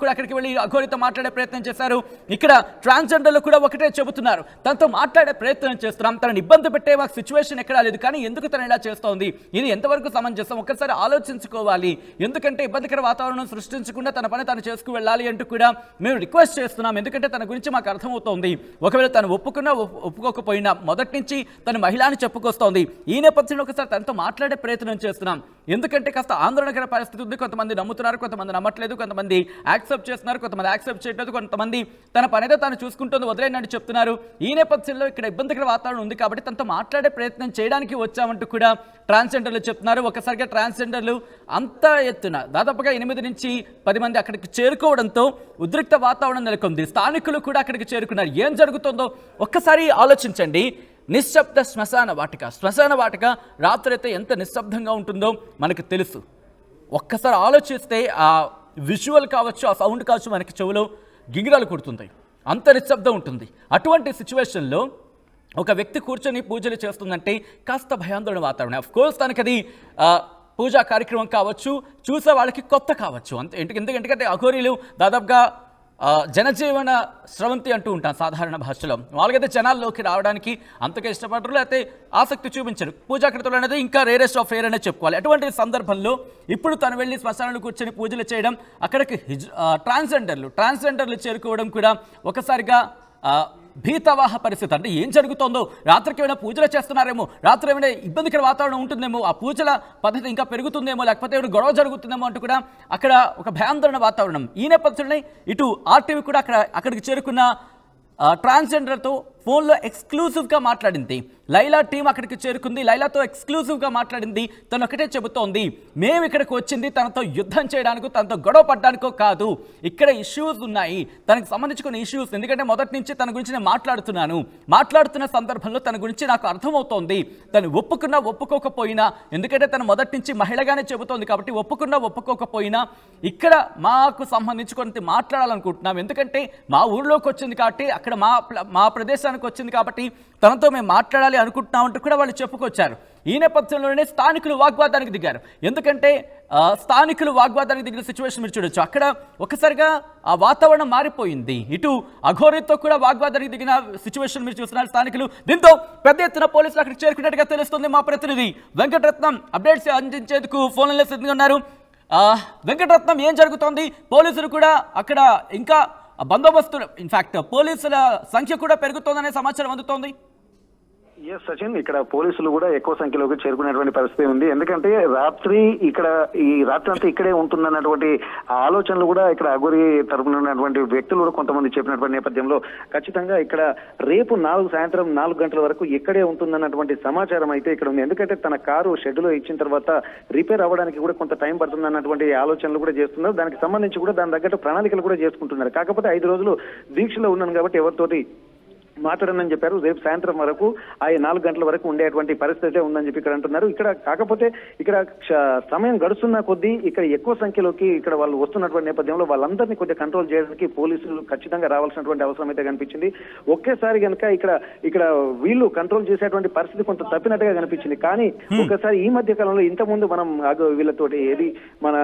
కూడా అక్కడికి వెళ్ళి అఘోరితో మాట్లాడే ప్రయత్నం చేశారు. ఇక్కడ ట్రాన్స్జెండర్లు కూడా ఒకటే చెబుతున్నారు, తనతో మాట్లాడే ప్రయత్నం చేస్తున్నాం, తనని ఇబ్బంది పెట్టే మాకు సిచ్యువేషన్ ఎక్కడా లేదు, కానీ ఎందుకు తను ఇలా చేస్తోంది, ఇది ఎంతవరకు సమంజసం, ఒక్కసారి ఆలోచించుకోవాలి, ఎందుకంటే ఇబ్బందికర వాతావరణం సృష్టించకుండా తన పని తను చేసుకు వెళ్ళాలి అంటూ కూడా మేము రిక్వెస్ట్ చేస్తున్నాం. ఎందుకంటే తన గురించి మాకు అర్థమవుతోంది, ఒకవేళ తను ఒప్పుకున్నా ఒప్పుకోకపోయినా మొదటి నుంచి తను మహిళ అని చెప్పుకొస్తోంది. ఈ నేపథ్యంలో ఒకసారి తనతో మాట్లాడే ప్రయత్నం చేస్తున్నాం, ఎందుకంటే కాస్త ఆందోళనకర పరిస్థితి ఉంది. కొంతమంది నమ్ముతున్నారు, కొంతమంది నమ్మట్లేదు, కొంతమంది యాక్సెప్ట్ చేస్తున్నారు, కొంతమంది యాక్సెప్ట్ చేయట్లేదు, కొంతమంది తన పనితో తాను చూసుకుంటుంది వదిలేనని చెప్తున్నారు. ఈ నేపథ్యంలో ఇక్కడ ఇబ్బందికర వాతావరణం ఉంది కాబట్టి తనతో మాట్లాడే ప్రయత్నం చేయడానికి వచ్చామంటూ కూడా ట్రాన్స్జెండర్లు చెప్తున్నారు. ఒకసారిగా ట్రాన్స్జెండర్లు అంత ఎత్తున దాదాపుగా 8 నుంచి 10 మంది అక్కడికి చేరుకోవడంతో ఉద్రిక్త వాతావరణం నెలకొంది. స్థానికులు కూడా అక్కడికి చేరుకున్నారు. ఏం జరుగుతుందో ఒక్కసారి ఆలోచించండి. నిశ్శబ్ద శ్మశాన వాటిక రాత్రి అయితే ఎంత నిశ్శబ్దంగా ఉంటుందో మనకు తెలుసు. ఒక్కసారి ఆలోచిస్తే ఆ విజువల్ కావచ్చు, ఆ సౌండ్ కావచ్చు, మనకి చెవులో గింగిరాలు కొడుతుంటాయి, అంత నిశ్శబ్దం ఉంటుంది. అటువంటి సిచ్యువేషన్లో ఒక వ్యక్తి కూర్చొని పూజలు చేస్తుందంటే కాస్త భయాందోళన వాతావరణం. అఫ్కోర్స్ తనకి అది పూజా కార్యక్రమం కావచ్చు, చూసే వాళ్ళకి కొత్త కావచ్చు. ఎందుకంటే అఘోరీలు దాదాపుగా జనజీవన స్రవంతి అంటూ ఉంటాం సాధారణ భాషలో. వాళ్ళకైతే జనాల్లోకి రావడానికి అంతగా ఇష్టపడరు, లేకపోతే ఆసక్తి చూపించరు. పూజాకృతులు అనేది ఇంకా రేరెస్ట్ ఆఫ్ రేర్ అనే చెప్పుకోవాలి. అటువంటి సందర్భంలో ఇప్పుడు తను వెళ్ళి శ్మశానంలో కూర్చొని పూజలు చేయడం, అక్కడికి ట్రాన్స్జెండర్లు చేరుకోవడం కూడా ఒకసారిగా భీతవాహ పరిస్థితి. అంటే ఏం జరుగుతుందో, రాత్రికి ఏమైనా పూజలు చేస్తున్నారేమో, రాత్రి ఏమైనా ఇబ్బందికర వాతావరణం ఉంటుందేమో, ఆ పూజల పద్ధతి ఇంకా పెరుగుతుందేమో, లేకపోతే ఏమైనా గొడవ జరుగుతుందేమో అంటూ కూడా అక్కడ ఒక భయాందోళన వాతావరణం. ఈ నేపథ్యంలోనే ఇటు ఆర్టీవీ కూడా అక్కడికి చేరుకున్న ట్రాన్స్జెండర్తో ఫోన్లో ఎక్స్క్లూజివ్గా మాట్లాడింది. లైలా టీం అక్కడికి చేరుకుంది, లైలాతో ఎక్స్క్లూజివ్గా మాట్లాడింది. తను ఒకటే చెబుతోంది, మేము ఇక్కడికి వచ్చింది తనతో యుద్ధం చేయడానికో, తనతో గొడవ పడ్డానికో కాదు, ఇక్కడ ఇష్యూస్ ఉన్నాయి, తనకు సంబంధించుకున్న ఇష్యూస్. ఎందుకంటే మొదటి నుంచి తన గురించి నేను మాట్లాడుతున్న సందర్భంలో తన గురించి నాకు అర్థమవుతోంది. తను ఒప్పుకున్నా ఒప్పుకోకపోయినా, ఎందుకంటే తను మొదటి నుంచి మహిళగానే చెబుతోంది కాబట్టి ఒప్పుకున్నా ఒప్పుకోకపోయినా ఇక్కడ మాకు సంబంధించి కొంత మాట్లాడాలనుకుంటున్నాం. ఎందుకంటే మా ఊళ్ళోకి వచ్చింది కాబట్టి, అక్కడ మా ప్రదేశానికి వచ్చింది కాబట్టి తనతో మేము మాట్లాడాలి అనుకుంటున్నామంటూ కూడా వాళ్ళు చెప్పుకొచ్చారు. ఈ నేపథ్యంలోనే స్థానికులు వాగ్వాదానికి దిగారు. ఎందుకంటే స్థానికులు వాగ్వాదానికి దిగిన సిచ్యువేషన్ మీరు చూడొచ్చు. అక్కడ ఒకసారిగా ఆ వాతావరణం మారిపోయింది. ఇటు అఘోరితో కూడా వాగ్వాదానికి దిగిన సిచ్యువేషన్ మీరు చూస్తున్నారు స్థానికులు. దీంతో పెద్ద ఎత్తున పోలీసులు అక్కడికి చేరుకున్నట్టుగా తెలుస్తుంది. మా ప్రతినిధి వెంకటరత్నం అప్డేట్స్ అందించేందుకు ఫోన్లో సిద్ధంగా ఉన్నారు. వెంకటరత్నం, ఏం జరుగుతోంది? పోలీసులు కూడా అక్కడ ఇంకా బందోబస్తు, ఇన్ఫాక్ట్ పోలీసుల సంఖ్య కూడా పెరుగుతోందనే సమాచారం అందుతోంది. ఎస్ సచిన్, ఇక్కడ పోలీసులు కూడా ఎక్కువ సంఖ్యలోకి చేరుకునేటువంటి పరిస్థితి ఉంది. ఎందుకంటే రాత్రి అంతా ఇక్కడే ఉంటుందన్నటువంటి ఆలోచనలు కూడా ఇక్కడ అఘోరి తరపున ఉన్నటువంటి వ్యక్తులు కూడా కొంతమంది చెప్పినటువంటి నేపథ్యంలో ఖచ్చితంగా ఇక్కడ రేపు సాయంత్రం 4 గంటల వరకు ఇక్కడే ఉంటుందన్నటువంటి సమాచారం అయితే ఇక్కడ ఉంది. ఎందుకంటే తన కారు షెడ్లో ఇచ్చిన తర్వాత రిపేర్ అవ్వడానికి కూడా కొంత టైం పడుతుందన్నటువంటి ఆలోచనలు కూడా చేస్తున్నారు. దానికి సంబంధించి కూడా దాని తగ్గట్టు ప్రణాళికలు కూడా చేసుకుంటున్నారు. కాకపోతే 5 రోజులు దీక్షలో ఉన్నాను కాబట్టి ఎవరితోటి మాట్లాడనని చెప్పారు. రేపు సాయంత్రం వరకు 4 గంటల వరకు ఉండేటువంటి పరిస్థితి ఉందని చెప్పి ఇక్కడ అంటున్నారు. ఇక్కడ కాకపోతే ఇక్కడ సమయం గడుస్తున్న కొద్దీ ఇక్కడ ఎక్కువ సంఖ్యలోకి ఇక్కడ వాళ్ళు వస్తున్నటువంటి నేపథ్యంలో వాళ్ళందరినీ కొద్దిగా కంట్రోల్ చేయడానికి పోలీసులు ఖచ్చితంగా రావాల్సినటువంటి అవసరం అయితే కనిపించింది. ఒకేసారి కనుక ఇక్కడ వీళ్ళు కంట్రోల్ చేసేటువంటి పరిస్థితి కొంత తప్పినట్టుగా కనిపించింది. కానీ ఒకసారి ఈ మధ్య కాలంలో ఇంతకుముందు మనం వీళ్ళతోటి మన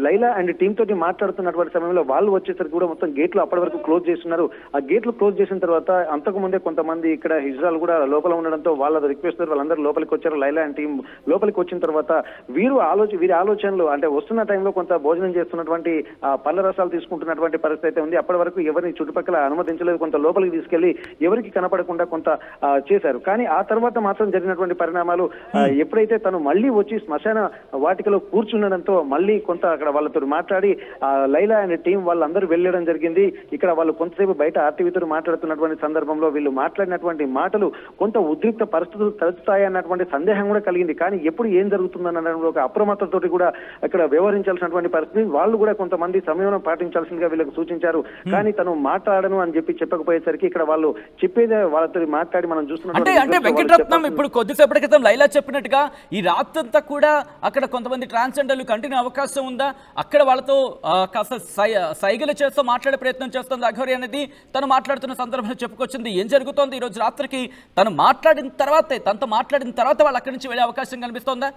లైలా అండ్ టీమ్ తోటి మాట్లాడుతున్నటువంటి సమయంలో వాళ్ళు వచ్చేసరికి కూడా మొత్తం గేట్లు అప్పటి వరకు క్లోజ్ చేస్తున్నారు. ఆ గేట్లు క్లోజ్ చేసిన తర్వాత అంతకు ముందే కొంతమంది ఇక్కడ హిజ్రాలు కూడా లోపల ఉండడంతో వాళ్ళ రిక్వెస్ట్ వాళ్ళందరూ లోపలికి వచ్చారు. లైలా అండ్ టీం లోపలికి వచ్చిన తర్వాత వీరి ఆలోచనలు అంటే వస్తున్న టైంలో కొంత భోజనం చేస్తున్నటువంటి పళ్ళ రసాలు తీసుకుంటున్నటువంటి పరిస్థితి అయితే ఉంది. అప్పటి వరకు ఎవరిని చుట్టుపక్కల అనుమతించలేదు. కొంత లోపలికి తీసుకెళ్లి ఎవరికి కనపడకుండా కొంత చేశారు. కానీ ఆ తర్వాత మాత్రం జరిగినటువంటి పరిణామాలు ఎప్పుడైతే తను మళ్ళీ వచ్చి శ్మశాన వాటికలో కూర్చుండడంతో మళ్ళీ కొంత అక్కడ వాళ్ళతో మాట్లాడి లైలా అండ్ టీం వాళ్ళందరూ వెళ్ళడం జరిగింది. ఇక్కడ వాళ్ళు కొంతసేపు బయట ఆర్టీవీతో మాట్లాడుతున్నటువంటి సందర్భంలో వీళ్ళు మాట్లాడినటువంటి మాటలు కొంత ఉద్రిక్త పరిస్థితులు తలెత్తుతాయన్నటువంటి సందేహం కూడా కలిగింది. కానీ ఎప్పుడు ఏం జరుగుతుందన్న ఒక అప్రమత్తతో కూడా ఇక్కడ వ్యవహరించాల్సినటువంటి పరిస్థితి. వాళ్ళు కూడా కొంతమంది సంయమనం పాటించాల్సిందిగా వీళ్ళకి సూచించారు. కానీ తను మాట్లాడను అని చెప్పకపోయేసరికి ఇక్కడ వాళ్ళు చెప్పేదే వాళ్ళతో మాట్లాడి మనం చూస్తున్నట్టు అంటే వెంకటరత్నం, ఇప్పుడు కొద్దిసేపటి క్రితం లైలా చెప్పినట్టుగా ఈ రాత్రంతా కూడా అక్కడ కొంతమంది ట్రాన్స్జెండర్లు కంటిన్యూ అవకాశం ఉందా? అక్కడ వాళ్ళతో కాస్త సైగలు చేస్తూ మాట్లాడే ప్రయత్నం చేస్తుంది అఘోరి అనేది తను మాట్లాడుతున్న సందర్భంలో చెప్పుకొచ్చింది. ఏం జరుగుతోంది? ఈ రోజు రాత్రికి తనతో మాట్లాడిన తర్వాత వాళ్ళు అక్కడి నుంచి వెళ్ళే అవకాశం కనిపిస్తోందా?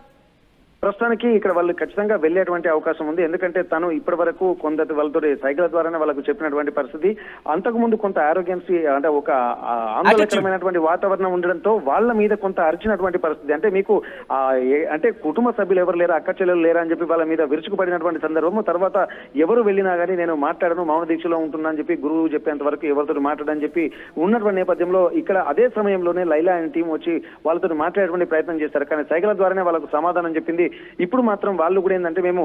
ప్రస్తుతానికి ఇక్కడ వాళ్ళు ఖచ్చితంగా వెళ్లేటువంటి అవకాశం ఉంది. ఎందుకంటే తను ఇప్పటి వరకు కొందరు వాళ్ళతో సైకిల్ ద్వారానే వాళ్ళకు చెప్పినటువంటి పరిస్థితి. అంతకుముందు కొంత ఆరోగ్యన్సీ అంటే ఒక ఆందోళనకరమైనటువంటి వాతావరణం ఉండడంతో వాళ్ళ మీద కొంత అరిచినటువంటి పరిస్థితి. అంటే మీకు అంటే కుటుంబ సభ్యులు ఎవరు లేరా, అక్క చెల్లెలు లేరా అని చెప్పి వాళ్ళ మీద విరుచుకుపడినటువంటి సందర్భం. తర్వాత ఎవరు వెళ్ళినా కానీ నేను మాట్లాడను, మౌన దీక్షలో ఉంటున్నా అని చెప్పి గురువు చెప్పేంత వరకు ఎవరితో మాట్లాడని చెప్పి ఉన్నటువంటి నేపథ్యంలో ఇక్కడ అదే సమయంలోనే లైలా అండ్ టీం వచ్చి వాళ్ళతో మాట్లాడేటువంటి ప్రయత్నం చేస్తారు. కానీ సైకిల్ ద్వారానే వాళ్ళకు సమాధానం చెప్పింది. ఇప్పుడు మాత్రం వాళ్ళు కూడా ఏంటంటే మేము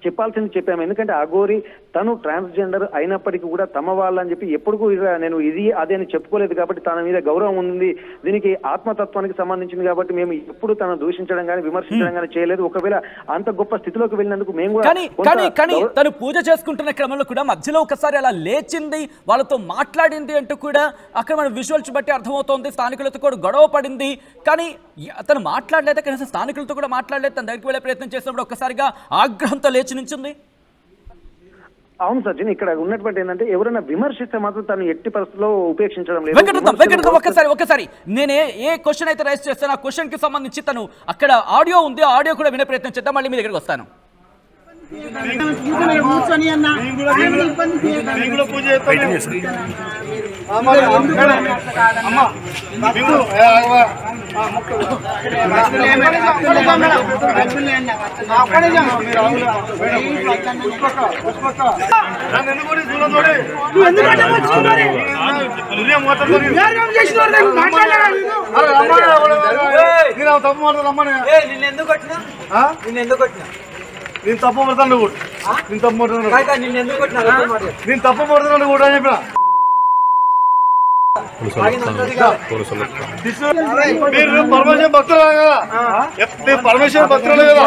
చెప్పాల్సింది చెప్పాము. ఎందుకంటే అఘోరి తను ట్రాన్స్జెండర్ అయినప్పటికీ కూడా తమ వాళ్ళని చెప్పి ఎప్పుడు నేను ఇది అదే అని చెప్పుకోలేదు కాబట్టి తన మీద గౌరవం ఉంది, దీనికి ఆత్మతత్వానికి సంబంధించింది కాబట్టి మేము ఎప్పుడు తను దూషించడం కానీ విమర్శించడం కానీ చేయలేదు. ఒకవేళ అంత గొప్ప స్థితిలోకి వెళ్ళినందుకు మేము కూడా కానీ తను పూజ చేసుకుంటున్న క్రమంలో కూడా మధ్యలో ఒకసారి అలా లేచింది, వాళ్ళతో మాట్లాడింది అంటూ కూడా అక్కడ మన విజువల్స్ బట్టి అర్థమవుతోంది. స్థానికులతో కూడా గొడవ పడింది. కానీ తను మాట్లాడలేదు, కనీసం స్థానికులతో కూడా మాట్లాడలేదు. తన దగ్గరికి వెళ్ళే ప్రయత్నం చేసినప్పుడు ఒక్కసారిగా ఆగ్రహంతో లేచి నుంచింది. అవును సచిన్, ఇక్కడ ఉన్నటువంటి ఏంటంటే ఎవరైనా విమర్శిస్తే మాత్రం తను ఎట్టి పరిస్థితుల్లో ఉపేక్షించడం లేదు. వెంకటరత్నం ఒకసారి నేను ఏ క్వశ్చన్ అయితే రైజ్ చేస్తాను ఆ క్వశ్చన్ కి సంబంధించి తను అక్కడ ఆడియో ఉంది, ఆడియో కూడా వినే ప్రయత్నం చేద్దాం. మళ్ళీ మీ దగ్గరికి వస్తాను. నేను తప్పు పడతాను కూడా నేను తప్పు పడుతున్నాను కూడా అని చెప్పిన మీరు పరమేశ్వర భక్తులు కదా, పరమేశ్వర భక్తులు కదా.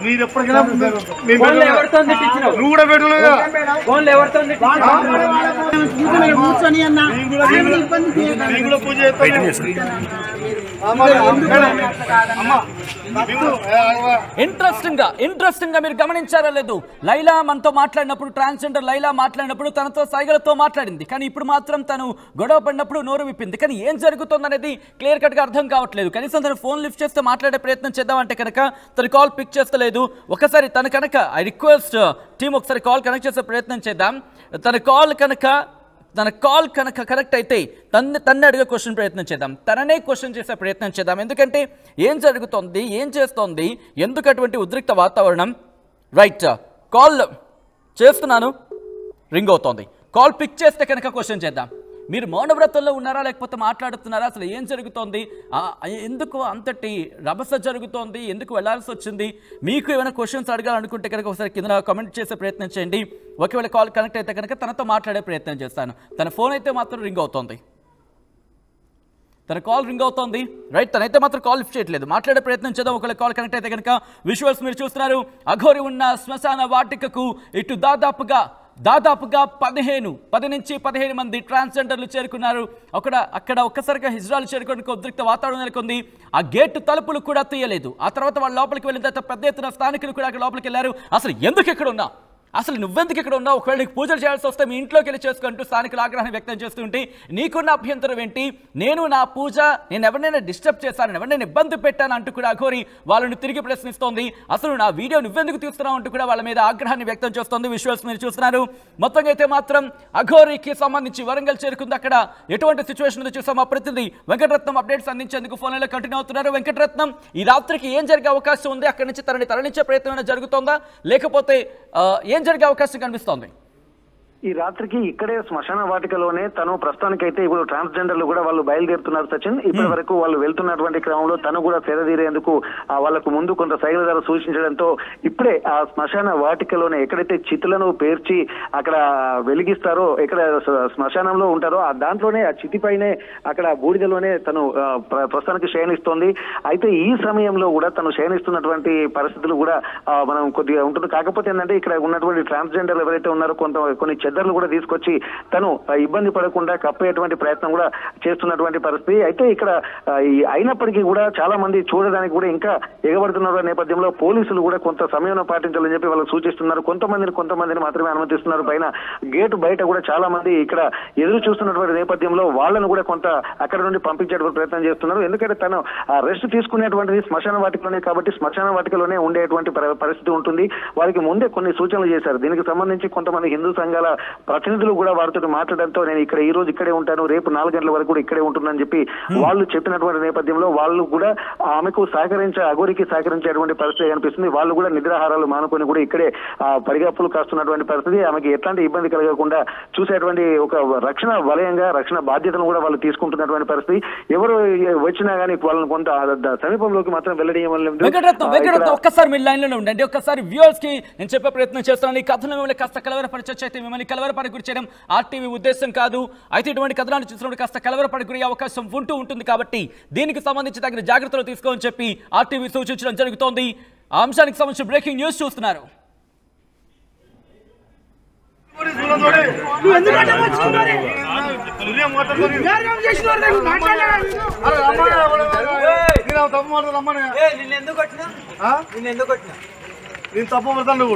మీరు ఎప్పటికైనా నువ్వు కూడా పెట్టలేదు కదా. కూర్చొని అన్న ఇంట్రెస్టింగ్ గా మీరు గమనించారా లేదు, లైలా మనతో మాట్లాడినప్పుడు, ట్రాన్స్జెండర్ లైలా మాట్లాడినప్పుడు తనతో సైగలతో మాట్లాడింది, కానీ ఇప్పుడు మాత్రం తను గొడవ పడినప్పుడు నోరు విప్పింది. కానీ ఏం జరుగుతుంది అనేది క్లియర్ కట్ గా అర్థం కావట్లేదు. కనీసం తను ఫోన్ లిఫ్ట్ చేస్తే మాట్లాడే ప్రయత్నం చేద్దామంటే కనుక తన కాల్ పిక్ చేస్తలేదు. ఒకసారి తన కనుక ఐ రిక్వెస్ట్ టీమ్ ఒకసారి కాల్ కనెక్ట్ చేసే ప్రయత్నం చేద్దాం. తన కాల్ కనుక కరెక్ట్ అయితే తన్నే అడిగే క్వశ్చన్ ప్రయత్నం చేద్దాం, తననే క్వశ్చన్ చేసే ప్రయత్నం చేద్దాం. ఎందుకంటే ఏం జరుగుతోంది, ఏం చేస్తోంది, ఎందుకు అటువంటి ఉద్రిక్త వాతావరణం. రైట్, కాల్ చేస్తున్నాను, రింగ్ అవుతోంది. కాల్ పిక్ చేస్తే కనుక క్వశ్చన్ చేద్దాం. మీరు మౌనవ్రతంలో ఉన్నారా లేకపోతే మాట్లాడుతున్నారా, అసలు ఏం జరుగుతోంది, ఎందుకు అంతటి రభస జరుగుతోంది, ఎందుకు వెళ్లాల్సి వచ్చింది, మీకు ఏమైనా క్వశ్చన్స్ అడగాలనుకుంటే కనుక ఒకసారి కింద కామెంట్ చేసే ప్రయత్నం చేయండి. ఒకవేళ కాల్ కనెక్ట్ అయితే కనుక తనతో మాట్లాడే ప్రయత్నం చేస్తాను. తన ఫోన్ అయితే మాత్రం రింగ్ అవుతోంది, తన కాల్ రింగ్ అవుతోంది. రైట్, తనైతే మాత్రం కాల్ లిఫ్ట్ చేయట్లేదు. మాట్లాడే ప్రయత్నం చేద్దాం. ఒకవేళ కాల్ కనెక్ట్ అయితే కనుక విజువల్స్ మీరు చూస్తున్నారు. అఘోరి ఉన్న శ్మశాన వాటికకు ఇటు దాదాపుగా 10 నుంచి 15 మంది ట్రాన్స్జెండర్లు చేరుకున్నారు. అక్కడ ఒక్కసారిగా హిజ్రాలు చేరుకోవడానికి ఉద్రిక్త వాతావరణం నెలకొంది. ఆ గేటు తలుపులు కూడా తీయలేదు. ఆ తర్వాత వాళ్ళు లోపలికి వెళ్ళిన తర్వాత పెద్ద ఎత్తున స్థానికులు కూడా అక్కడ లోపలికి వెళ్ళారు. అసలు ఎందుకు ఇక్కడ ఉన్నా, అసలు నువ్వెందుకు ఇక్కడ ఉన్నావు, ఒకవేళ నీకు పూజలు చేయాల్సి వస్తే మీ ఇంట్లోకి వెళ్ళి చేసుకుంటూ స్థానికులు ఆగ్రహాన్ని వ్యక్తం చేస్తుంటే నీకున్న అభ్యంతరం ఏంటి, నేను నా పూజ, నేను ఎవరినైనా డిస్టర్బ్ చేశాను, ఎవరినైనా ఇబ్బంది పెట్టాను అంటూ కూడా అఘోరి వాళ్ళని తిరిగి ప్రశ్నిస్తోంది. అసలు నా వీడియో నువ్వెందుకు తీస్తున్నావు అంటూ కూడా వాళ్ళ మీద ఆగ్రహాన్ని వ్యక్తం చేస్తోంది. విజువల్స్ మీరు చూస్తున్నారు. మొత్తంగా అయితే మాత్రం అఘోరికి సంబంధించి వరంగల్ చేరుకుంది. అక్కడ ఎటువంటి సిచ్యువేషన్ ఉందో చూసాం. మా ప్రతినిధి వెంకటరత్నం అప్డేట్స్ అందించేందుకు ఫోన్లో కంటిన్యూ అవుతున్నారు. వెంకటరత్నం, ఈ రాత్రికి ఏం జరిగే అవకాశం ఉంది, అక్కడి నుంచి తరలించే ప్రయత్నం జరుగుతోందా, లేకపోతే ఏం జరిగే అవకాశం కనిపిస్తోంది? ఈ రాత్రికి ఇక్కడే శ్మశాన వాటికలోనే తను ప్రస్తుతానికైతే ఇప్పుడు ట్రాన్స్జెండర్లు కూడా వాళ్ళు బయలుదేరుతున్నారు సచిన్. ఇప్పటి వరకు వాళ్ళు వెళ్తున్నటువంటి క్రమంలో తను కూడా సేదతీరేందుకు వాళ్ళకు ముందు కొంత సైగల ద్వారా సూచించడంతో ఇప్పుడే ఆ శ్మశాన వాటికలోనే ఎక్కడైతే చితులను పేర్చి అక్కడ వెలిగిస్తారో, ఎక్కడ శ్మశానంలో ఉంటారో ఆ దాంట్లోనే ఆ చితిపైనే అక్కడ బూడిదలోనే తను ప్రస్తుతానికి శయనిస్తోంది. అయితే ఈ సమయంలో కూడా తను శయనిస్తున్నటువంటి పరిస్థితులు కూడా మనం కొద్దిగా ఉంటుంది. కాకపోతే ఏంటంటే ఇక్కడ ఉన్నటువంటి ట్రాన్స్జెండర్లు ఎవరైతే ఉన్నారో కొన్ని చెద్దర్లు కూడా తీసుకొచ్చి తను ఇబ్బంది పడకుండా కప్పేటువంటి ప్రయత్నం కూడా చేస్తున్నటువంటి పరిస్థితి. అయితే ఇక్కడ అయినప్పటికీ కూడా చాలా మంది చూడడానికి కూడా ఇంకా ఎగబడుతున్న నేపథ్యంలో పోలీసులు కూడా కొంత సమయం పాటించాలని చెప్పి వాళ్ళకి సూచిస్తున్నారు. కొంతమందిని మాత్రమే అనుమతిస్తున్నారు. పైన గేటు బయట కూడా చాలా మంది ఇక్కడ ఎదురు చూస్తున్నటువంటి నేపథ్యంలో వాళ్ళను కూడా కొంత అక్కడ నుండి పంపించేటువంటి ప్రయత్నం చేస్తున్నారు. ఎందుకంటే తను రెస్ట్ తీసుకునేటువంటిది శ్మశాన వాటికలోనే కాబట్టి శ్మశాన వాటికలోనే ఉండేటువంటి పరిస్థితి ఉంటుంది. వారికి ముందే కొన్ని సూచనలు చేశారు. దీనికి సంబంధించి కొంతమంది హిందూ సంఘాల ప్రతినిధులు కూడా వారితో మాట్లాడడంతో నేను ఈ రోజు ఇక్కడే ఉంటాను, రేపు 4 గంటల వరకు కూడా ఇక్కడే ఉంటుందని చెప్పి వాళ్ళు చెప్పినటువంటి నేపథ్యంలో వాళ్ళు కూడా ఆమెకు అఘోరికి సహకరించేటువంటి పరిస్థితి కనిపిస్తుంది. వాళ్ళు కూడా నిద్రాహారాలు మానుకొని కూడా ఇక్కడే పరిగెప్పులు కాస్తున్నటువంటి పరిస్థితి. ఆమెకి ఎట్లాంటి ఇబ్బంది కలగకుండా చూసేటువంటి ఒక రక్షణ వలయంగా, రక్షణ బాధ్యతను కూడా వాళ్ళు తీసుకుంటున్నటువంటి పరిస్థితి. ఎవరు వచ్చినా కానీ వాళ్ళని కొంత సమీపంలోకి మాత్రం వెళ్ళడం. వెంకటరత్నం ఒక్కసారి మీ లైన్ లోనే ఉండండి. ఒక్కసారి వ్యూవర్స్ కి నేను చెప్పే ప్రయత్నం చేస్తాను. ఈ కథను మిమ్మల్ని కాస్త కలవరపరిచొచ్చు, అయితే మిమ్మల్ని కలవరపడి గురి చేయడం ఆర్టీవీ ఉద్దేశం కాదు. అయితే ఇటువంటి కథనాలు చూసినప్పుడు కాస్త కలవరపడి గురి అవకాశం ఉంటుంది కాబట్టి దీనికి సంబంధించి తగిన జాగ్రత్తలు తీసుకోమని చెప్పి ఆర్టీవీ సూచించడం జరుగుతోంది. ఆ అంశానికి సంబంధించి బ్రేకింగ్ న్యూస్ చూస్తున్నారు. నేను తప్పు పడతాను.